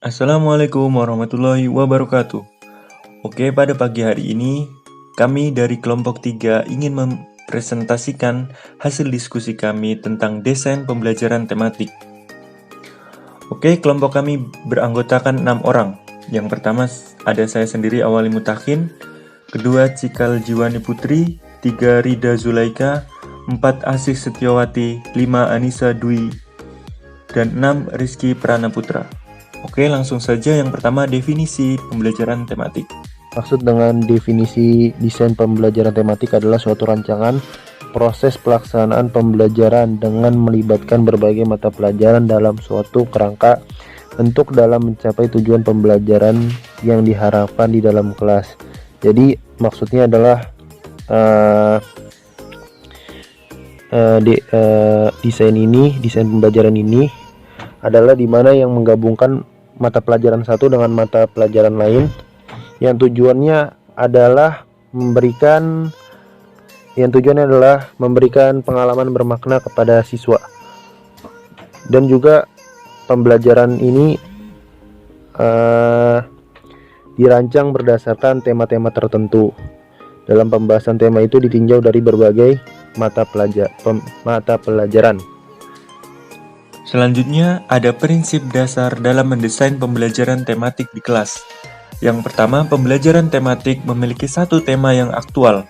Assalamualaikum warahmatullahi wabarakatuh. Oke, pada pagi hari ini kami dari kelompok 3 ingin mempresentasikan hasil diskusi kami tentang desain pembelajaran tematik. Oke, kelompok kami beranggotakan 6 orang. Yang pertama ada saya sendiri, Awali Mutakin, kedua Cikal Jiwani Putri, 3 Rida Zulaika, 4 Asih Setiawati, 5 Anissa Dwi, dan 6 Rizky Prana Putra. Oke, langsung saja yang pertama definisi pembelajaran tematik. Maksud dengan definisi desain pembelajaran tematik adalah suatu rancangan proses pelaksanaan pembelajaran dengan melibatkan berbagai mata pelajaran dalam suatu kerangka untuk dalam mencapai tujuan pembelajaran yang diharapkan di dalam kelas. Jadi maksudnya adalah desain pembelajaran ini adalah dimana yang menggabungkan mata pelajaran satu dengan mata pelajaran lain yang tujuannya adalah memberikan pengalaman bermakna kepada siswa. Dan juga pembelajaran ini dirancang berdasarkan tema-tema tertentu. Dalam pembahasan tema itu ditinjau dari berbagai mata pelajaran. Selanjutnya, ada prinsip dasar dalam mendesain pembelajaran tematik di kelas. Yang pertama, pembelajaran tematik memiliki satu tema yang aktual,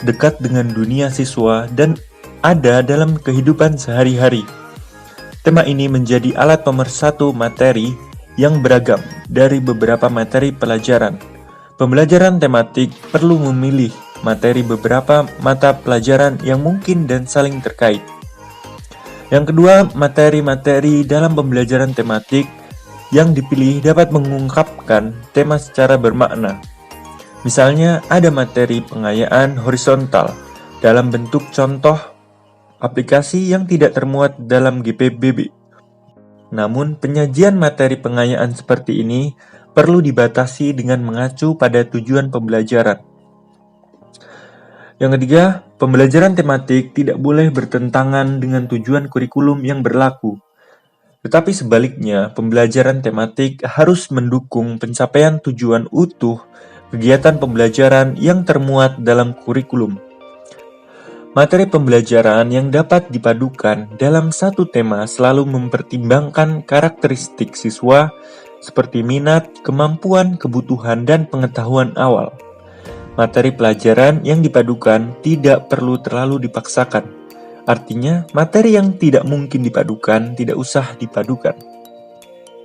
dekat dengan dunia siswa, dan ada dalam kehidupan sehari-hari. Tema ini menjadi alat pemersatu materi yang beragam dari beberapa materi pelajaran. Pembelajaran tematik perlu memilih materi beberapa mata pelajaran yang mungkin dan saling terkait. Yang kedua, materi-materi dalam pembelajaran tematik yang dipilih dapat mengungkapkan tema secara bermakna. Misalnya, ada materi pengayaan horizontal dalam bentuk contoh aplikasi yang tidak termuat dalam GPBB. Namun, penyajian materi pengayaan seperti ini perlu dibatasi dengan mengacu pada tujuan pembelajaran. Yang ketiga, pembelajaran tematik tidak boleh bertentangan dengan tujuan kurikulum yang berlaku. Tetapi sebaliknya, pembelajaran tematik harus mendukung pencapaian tujuan utuh kegiatan pembelajaran yang termuat dalam kurikulum. Materi pembelajaran yang dapat dipadukan dalam satu tema selalu mempertimbangkan karakteristik siswa seperti minat, kemampuan, kebutuhan, dan pengetahuan awal. Materi pelajaran yang dipadukan tidak perlu terlalu dipaksakan. Artinya, materi yang tidak mungkin dipadukan tidak usah dipadukan.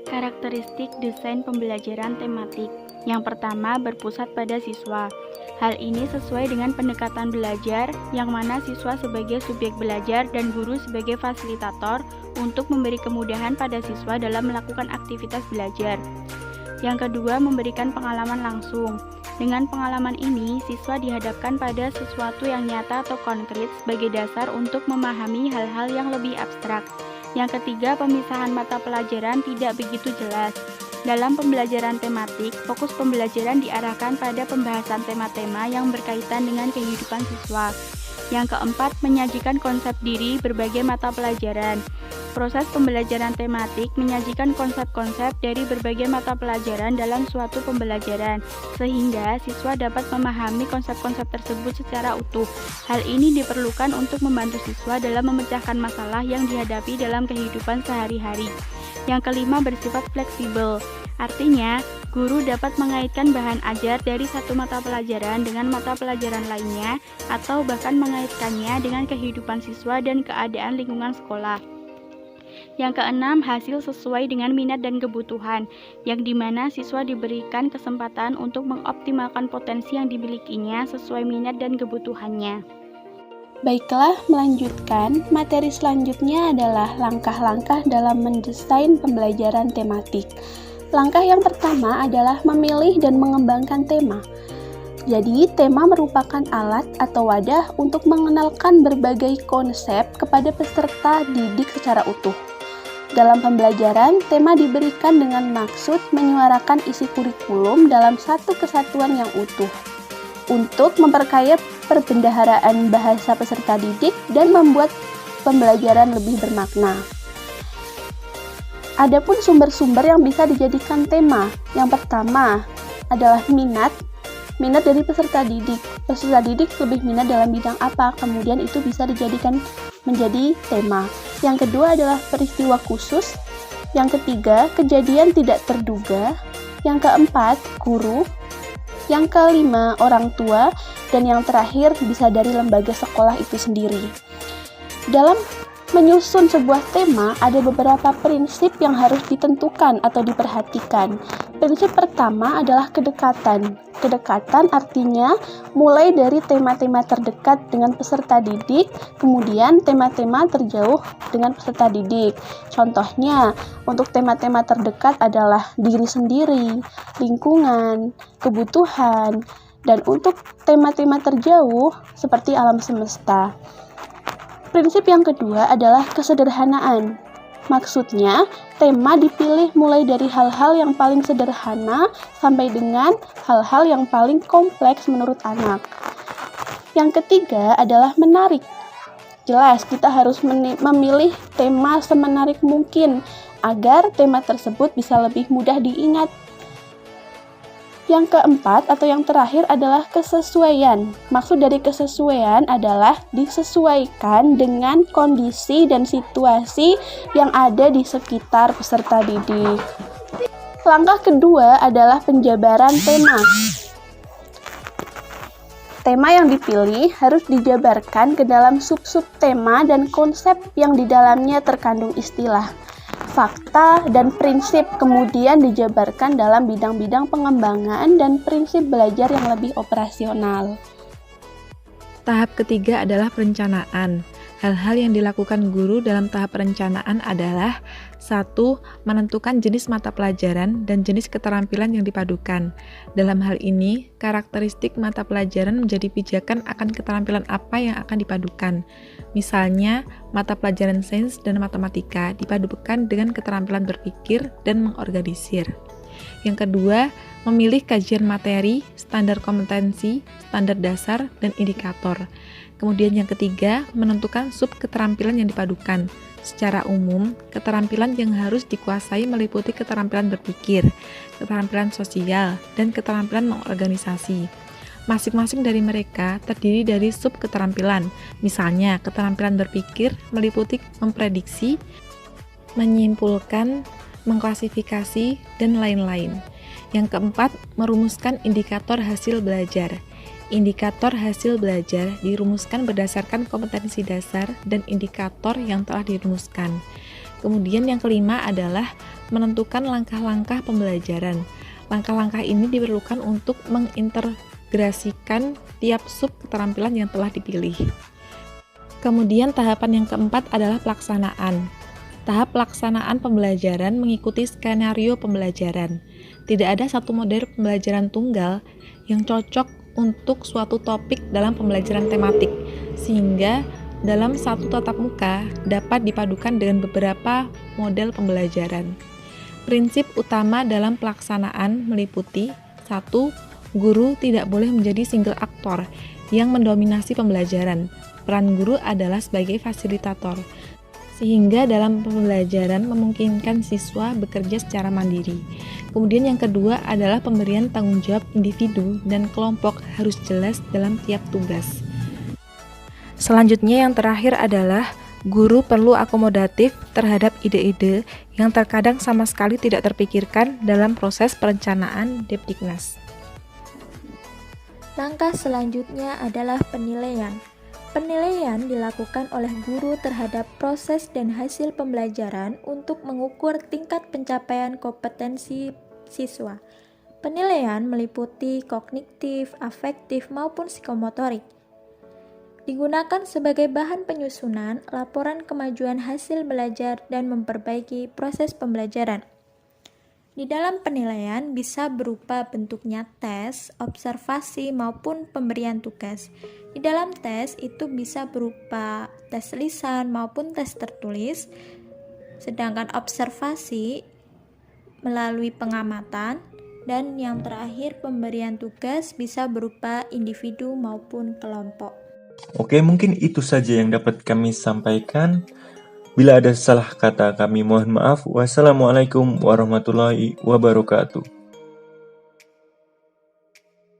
Karakteristik desain pembelajaran tematik. Yang pertama, berpusat pada siswa. Hal ini sesuai dengan pendekatan belajar, yang mana siswa sebagai subjek belajar dan guru sebagai fasilitator untuk memberi kemudahan pada siswa dalam melakukan aktivitas belajar. Yang kedua, memberikan pengalaman langsung. Dengan pengalaman ini, siswa dihadapkan pada sesuatu yang nyata atau konkret sebagai dasar untuk memahami hal-hal yang lebih abstrak. Yang ketiga, pemisahan mata pelajaran tidak begitu jelas. Dalam pembelajaran tematik, fokus pembelajaran diarahkan pada pembahasan tema-tema yang berkaitan dengan kehidupan siswa. Yang keempat, menyajikan konsep diri berbagai mata pelajaran. Proses pembelajaran tematik menyajikan konsep-konsep dari berbagai mata pelajaran dalam suatu pembelajaran, sehingga siswa dapat memahami konsep-konsep tersebut secara utuh. Hal ini diperlukan untuk membantu siswa dalam memecahkan masalah yang dihadapi dalam kehidupan sehari-hari. Yang kelima, bersifat fleksibel. Artinya, guru dapat mengaitkan bahan ajar dari satu mata pelajaran dengan mata pelajaran lainnya, atau bahkan mengaitkannya dengan kehidupan siswa dan keadaan lingkungan sekolah. Yang keenam, hasil sesuai dengan minat dan kebutuhan, yang dimana siswa diberikan kesempatan untuk mengoptimalkan potensi yang dimilikinya sesuai minat dan kebutuhannya. Baiklah, melanjutkan, materi selanjutnya adalah langkah-langkah dalam mendesain pembelajaran tematik. Langkah yang pertama adalah memilih dan mengembangkan tema. Jadi, tema merupakan alat atau wadah untuk mengenalkan berbagai konsep kepada peserta didik secara utuh. Dalam pembelajaran, tema diberikan dengan maksud menyuarakan isi kurikulum dalam satu kesatuan yang utuh, untuk memperkaya perbendaharaan bahasa peserta didik dan membuat pembelajaran lebih bermakna. Adapun sumber-sumber yang bisa dijadikan tema. Yang pertama adalah minat dari peserta didik. Peserta didik lebih minat dalam bidang apa, kemudian itu bisa dijadikan menjadi tema. Yang kedua adalah peristiwa khusus. Yang ketiga, kejadian tidak terduga. Yang keempat, guru. Yang kelima, orang tua. Dan yang terakhir, bisa dari lembaga sekolah itu sendiri. Dalam menyusun sebuah tema, ada beberapa prinsip yang harus ditentukan atau diperhatikan. Prinsip pertama adalah kedekatan. Kedekatan artinya mulai dari tema-tema terdekat dengan peserta didik, kemudian tema-tema terjauh dengan peserta didik. Contohnya, untuk tema-tema terdekat adalah diri sendiri, lingkungan, kebutuhan, dan untuk tema-tema terjauh seperti alam semesta. Prinsip yang kedua adalah kesederhanaan. Maksudnya, tema dipilih mulai dari hal-hal yang paling sederhana sampai dengan hal-hal yang paling kompleks menurut anak. Yang ketiga adalah menarik. Jelas, kita harus memilih tema semenarik mungkin agar tema tersebut bisa lebih mudah diingat. Yang keempat atau yang terakhir adalah kesesuaian. Maksud dari kesesuaian adalah disesuaikan dengan kondisi dan situasi yang ada di sekitar peserta didik. Langkah kedua adalah penjabaran tema. Tema yang dipilih harus dijabarkan ke dalam sub-sub tema dan konsep yang di dalamnya terkandung istilah, fakta, dan prinsip, kemudian dijabarkan dalam bidang-bidang pengembangan dan prinsip belajar yang lebih operasional. Tahap ketiga adalah perencanaan. Hal-hal yang dilakukan guru dalam tahap perencanaan adalah 1. Menentukan jenis mata pelajaran dan jenis keterampilan yang dipadukan. Dalam hal ini, karakteristik mata pelajaran menjadi pijakan akan keterampilan apa yang akan dipadukan. Misalnya, mata pelajaran sains dan matematika dipadukan dengan keterampilan berpikir dan mengorganisir. Yang kedua, memilih kajian materi, standar kompetensi, standar dasar, dan indikator. Kemudian yang ketiga, menentukan sub keterampilan yang dipadukan. Secara umum, keterampilan yang harus dikuasai meliputi keterampilan berpikir, keterampilan sosial, dan keterampilan mengorganisasi. Masing-masing dari mereka terdiri dari sub keterampilan. Misalnya, keterampilan berpikir meliputi memprediksi, menyimpulkan, mengklasifikasi, dan lain-lain. Yang keempat, merumuskan indikator hasil belajar. Indikator hasil belajar dirumuskan berdasarkan kompetensi dasar dan indikator yang telah dirumuskan. Kemudian yang kelima adalah menentukan langkah-langkah pembelajaran. Langkah-langkah ini diperlukan untuk mengintegrasikan tiap sub keterampilan yang telah dipilih. Kemudian tahapan yang keempat adalah pelaksanaan. Tahap pelaksanaan pembelajaran mengikuti skenario pembelajaran. Tidak ada satu model pembelajaran tunggal yang cocok untuk suatu topik dalam pembelajaran tematik, sehingga dalam satu tatap muka dapat dipadukan dengan beberapa model pembelajaran. Prinsip utama dalam pelaksanaan meliputi 1. Guru tidak boleh menjadi single aktor yang mendominasi pembelajaran. Peran guru adalah sebagai fasilitator, sehingga dalam pembelajaran memungkinkan siswa bekerja secara mandiri. Kemudian yang kedua adalah pemberian tanggung jawab individu dan kelompok harus jelas dalam tiap tugas. Selanjutnya yang terakhir adalah guru perlu akomodatif terhadap ide-ide yang terkadang sama sekali tidak terpikirkan dalam proses perencanaan Depdiknas. Langkah selanjutnya adalah penilaian. Penilaian dilakukan oleh guru terhadap proses dan hasil pembelajaran untuk mengukur tingkat pencapaian kompetensi siswa. Penilaian meliputi kognitif, afektif, maupun psikomotorik. Digunakan sebagai bahan penyusunan laporan kemajuan hasil belajar dan memperbaiki proses pembelajaran. Di dalam penilaian bisa berupa bentuknya tes, observasi, maupun pemberian tugas. Di dalam tes itu bisa berupa tes lisan maupun tes tertulis, sedangkan observasi melalui pengamatan, dan yang terakhir pemberian tugas bisa berupa individu maupun kelompok. Oke, mungkin itu saja yang dapat kami sampaikan. Bila ada salah kata kami mohon maaf. Wassalamualaikum warahmatullahi wabarakatuh.